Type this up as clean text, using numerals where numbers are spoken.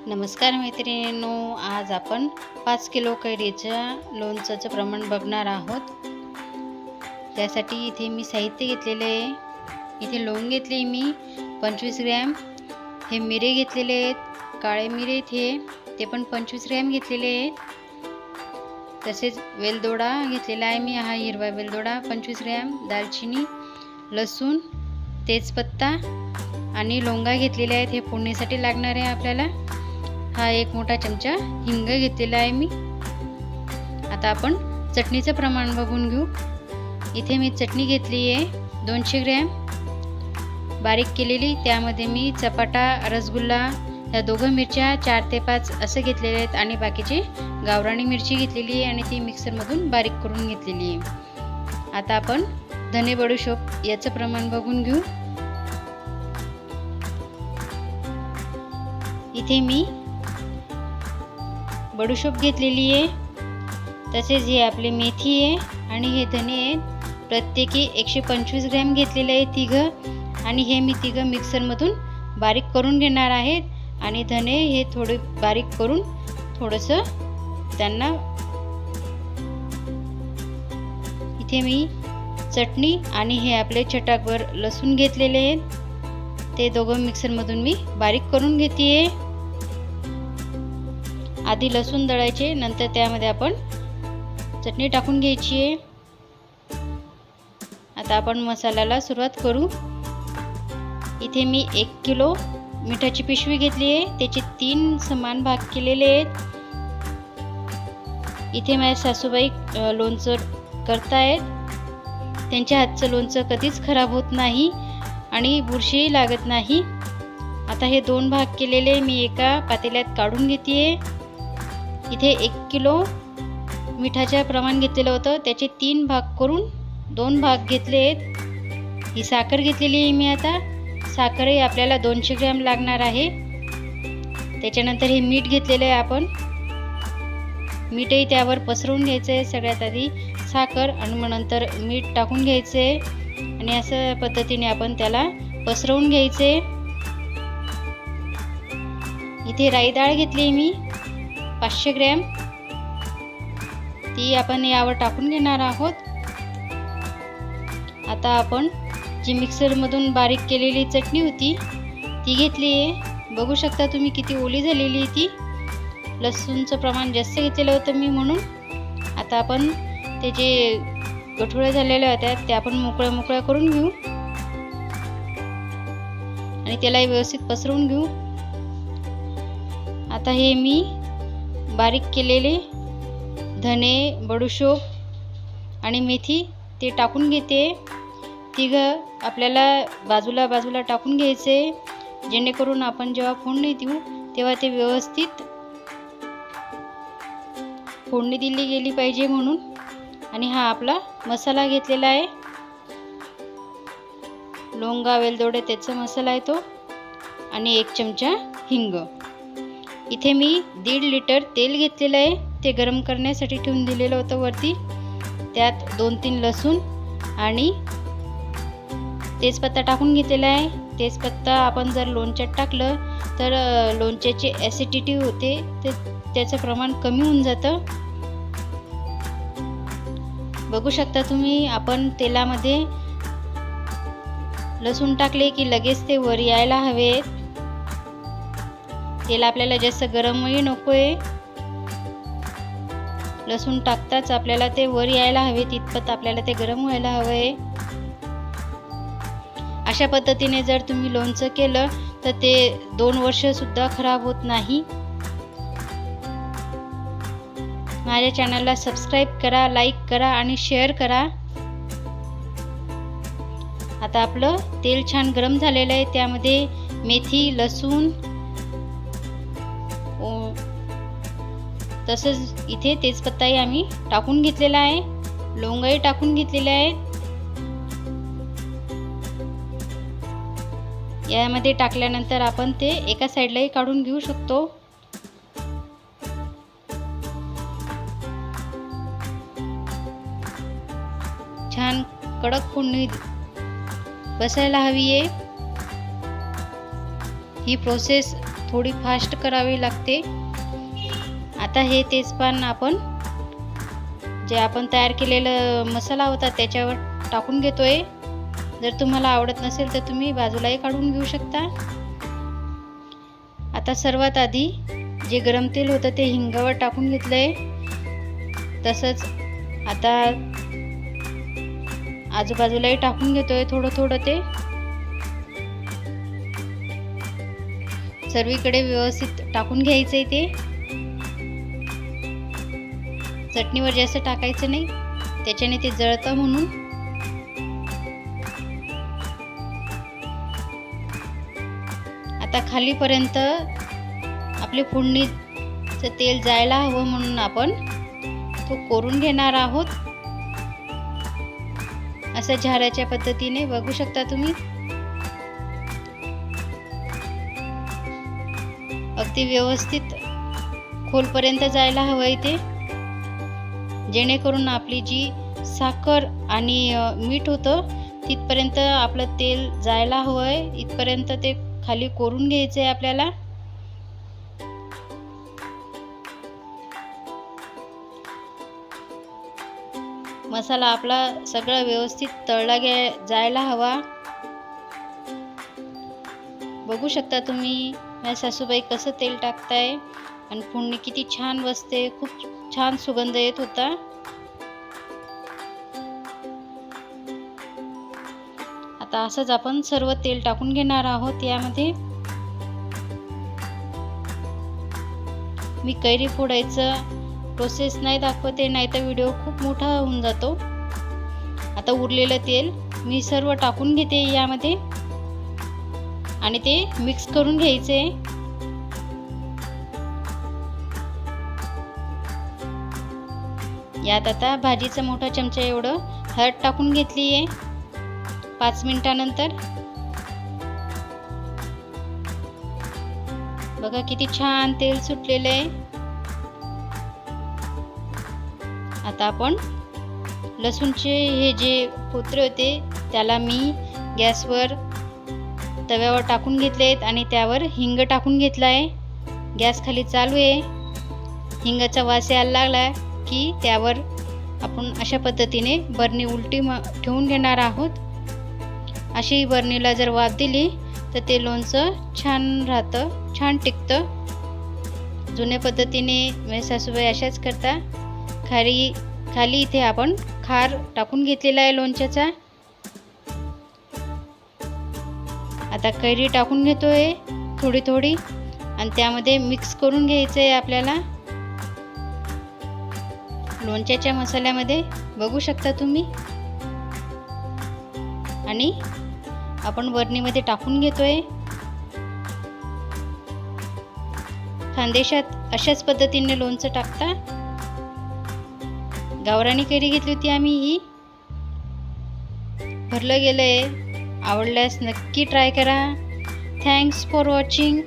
नमस्कार मैत्रिणींनो, आज आपण 5 किलो कैरीच्या लोणचं प्रमाण बघणार आहोत। त्यासाठी इथे मी साहित्य घेतलेले आहे। इथे लवंग घेतली मी 25 ग्रॅम, हे मिरे घेतलेले आहेत, काळे मिरे इथे ते पण 25 ग्रॅम घेतलेले आहेत। तसेच वेलदोडा घेतलेला आहे मी, हा हिरवा वेलदोडा 25 ग्रॅम, दालचिनी, लसूण, तेजपत्ता आणि लवंगा घेतलेले आहेत। हे फोडणीसाठी लागणार आहे आपल्याला। हा एक मोठा चमचा हिंग घेतलेला आहे मी। आता आपण चटणीचं प्रमाण बघून घेऊ। इथे मी चटणी घेतली आहे 200 ग्रॅम बारीक केलेली। त्यामध्ये मी चपाटा, रसगुल्ला या दोघं मिरच्या 4 ते 5 असं घेतलेले आहेत आणि बाकीची गावरानी मिरची घेतलेली आहे आणि ती मिक्सरमधून बारीक करून घेतलेली आहे। आता आपण धने बडीशोप याचं प्रमाण बघून घेऊ। इथे मी बडीशोप घेतलेली आहे, तसेच हे आपले मेथी आहे आणि हे धने आहेत। प्रत्येकी 125 ग्रॅम घेतलेले आहे तिघं, आणि हे मी तिघं मिक्सरमधून बारीक करून घेणार आहेत। आणि धने हे थोडे बारीक करून थोडंसं त्यांना इथे मी चटणी आणि हे आपले चटाकभर लसूण घेतलेले आहेत, ते दोघं मिक्सरमधून मी बारीक करून घेते आहे। आधी लसूण दळायचे, नंतर त्यामध्ये आपण चटणी टाकून घ्यायची आहे। आता आपण मसाल्याला सुरुवात करू। इथे मी 1 किलो मिठाची पिशवी घेतली आहे, त्याचे 3 समान भाग केलेले आहेत। इथे माझ्या सासूबाई लोणचं करतायत, त्यांच्या हातचं लोणचं कधीच खराब होत नाही आणि बुरशीही लागत नाही। आता हे 2 भाग केलेले मी एका पातेल्यात काढून घेते आहे। इथे 1 किलो मिठाचं प्रमाण घेतलेलं होतं, त्याचे 3 भाग करून 2 भाग घेतले आहेत। ही साखर घेतलेली आहे मी। आता साखरही आपल्याला 200 ग्रॅम लागणार आहे। त्याच्यानंतर हे मीठ घेतलेलं आहे आपण, मीठही त्यावर पसरवून घ्यायचं आहे। सगळ्यात आधी साखर आणि मग नंतर मीठ टाकून घ्यायचं आहे आणि अशा पद्धतीने आपण त्याला पसरवून घ्यायचं आहे। इथे राई डाळ घेतली मी 500 ग्रॅम, ती आपण यावर टाकून घेणार आहोत। आता आपण जी मिक्सरमधून बारीक केलेली चटणी होती ती घेतली आहे। बघू शकता तुम्ही किती ओली झालेली ती। लसूणचं प्रमाण जास्त घेतलेलं होतं मी म्हणून। आता आपण ते जे गठुळे झालेले होते ते आपण मोकळ्या करून घेऊ आणि त्याला व्यवस्थित पसरवून घेऊ। आता हे मी बारीक केलेले धने, बडीशोप आणि मेथी ते टाकून घेते। तिघं आपल्याला बाजूला टाकून घ्यायचे, जेणेकरून आपण जेव्हा फोडणी देऊ तेव्हा ते व्यवस्थित फोडणी दिली गेली पाहिजे म्हणून। आणि हा आपला मसाला घेतलेला आहे, लवंगा, वेलदोडे त्याचा मसाला आहे तो, आणि 1 चमचा हिंग। इथे मी 1.5 लिटर तेल घेतलेलं आहे, ते गरम करण्यासाठी ठेवून दिलेलं होतं वरती। त्यात 2-3 लसूण आणि तेजपत्ता टाकून घेतलेला आहे। तेजपत्ता आपण जर लोणच्यात टाकलं तर लोणच्याची ॲसिडिटी होते, ते त्याचं प्रमाण कमी होऊन जातं। बघू शकता तुम्ही, आपण तेलामध्ये लसूण टाकले की लगेच ते वर यायला हवे। तेल आपल्याला जास्त गरमही नको आहे, लसूण टाकताच आपल्याला ते वर यायला हवे, तितपत आपल्याला ते गरम व्हायला हवे। अशा पद्धतीने जर तुम्ही लोणचं केलं तर ते 2 वर्ष सुद्धा खराब होत नाही। माझ्या चॅनलला सबस्क्राईब करा, लाईक करा आणि शेअर करा। आता आपलं तेल छान गरम झालेलं आहे, त्यामध्ये मेथी, लसूण, तसंच इथे तेजपत्ताही आम्ही टाकून घेतलेला आहे, लवंगाही टाकून घेतलेले आहेत। यामध्ये टाकल्यानंतर आपण ते एका साईडलाही काढून घेऊ शकतो। छान कडक फोडणी बसायला हवी आहे। ही प्रोसेस थोडी फास्ट करावी लागते. आता हे तेजपान आपण जे आपण तयार केलेलं मसाला होता त्याच्यावर टाकून घेतोय. जर तुम्हाला आवडत नसेल तर तुम्ही बाजूलाही काढून घेऊ शकता. आता सर्वात आधी जे गरम तेल होतं ते हिंगावर टाकून घेतलंय. तसंच आता आजूबाजूलाही टाकून घेतोय थोडं थोडं. ते सर्वीकडे व्यवस्थित टाकून घ्यायचंय. ते चटणीवर जास्त टाकायचं नाही, त्याच्याने ते जळतं म्हणून. आता खालीपर्यंत आपले फोडणीचं तेल जायला हवं म्हणून आपण तो कोरून घेणार आहोत. असं झाऱ्याच्या पद्धतीने बघू शकता तुम्ही. अगदी व्यवस्थित खोलपर्यंत जायला हवंय ते, जेणेकरून आपली जी साखर आणि मीठ होतं तिथपर्यंत आपलं तेल जायला हवंय. इथपर्यंत ते खाली कोरून घ्यायचंय आपल्याला. मसाला आपला सगळा व्यवस्थित तळला जायला हवा. बघू शकता तुम्ही माझ्या सासूबाई कसं तेल टाकताय आणि फोडणी किती छान बसते. खूप छान सुगंध येत होता. आता असंच आपण सर्व तेल टाकून घेणार आहोत यामध्ये. मी कैरी फोडायचं प्रोसेस नाही दाखवते, नाही तर व्हिडिओ खूप मोठा होऊन जातो. आता उरलेलं तेल मी सर्व टाकून घेते यामध्ये आणि ते मिक्स करून घ्यायचे. यात आता भाजीचा मोठा चमचा एवढं हळद टाकून घेतली आहे 5 मिनिटानंतर. बघा किती छान तेल सुटलेलं आहे. आता आपण लसूणचे हे जे फोतरे होते त्याला मी गॅसवर तव्यावर टाकून घेतले आहेत आणि त्यावर हिंग टाकून घेतला आहे. गॅस खाली चालू आहे. हिंगाचा वास यायला लागला की त्यावर आपण अशा पद्धतीने बरणी उलटी ठेवून घेणार आहोत. अशी बरणीला जर वाफ दिली तर ते लोणचं छान राहतं, छान टिकतं. जुन्या पद्धतीने माझ्या सासूबाई अशाच करता. खाली इथे आपण खार टाकून घेतलेला आहे लोणच्याचा. आता कैरी टाकून घेतोय थोडी थोडी आणि त्यामध्ये मिक्स करून घ्यायचं आहे आपल्याला. लोणच्याच्या मसाल्यामध्ये बघू शकता तुम्ही. आणि आपण बरणीमध्ये टाकून घेतोय. खानदेशात अशाच पद्धतीने लोणचं टाकता. गावरानी कैरी घेतली होती आम्ही. ही भरलं गेलंय. आवडल्यास नक्की ट्राय करा. Thanks for watching.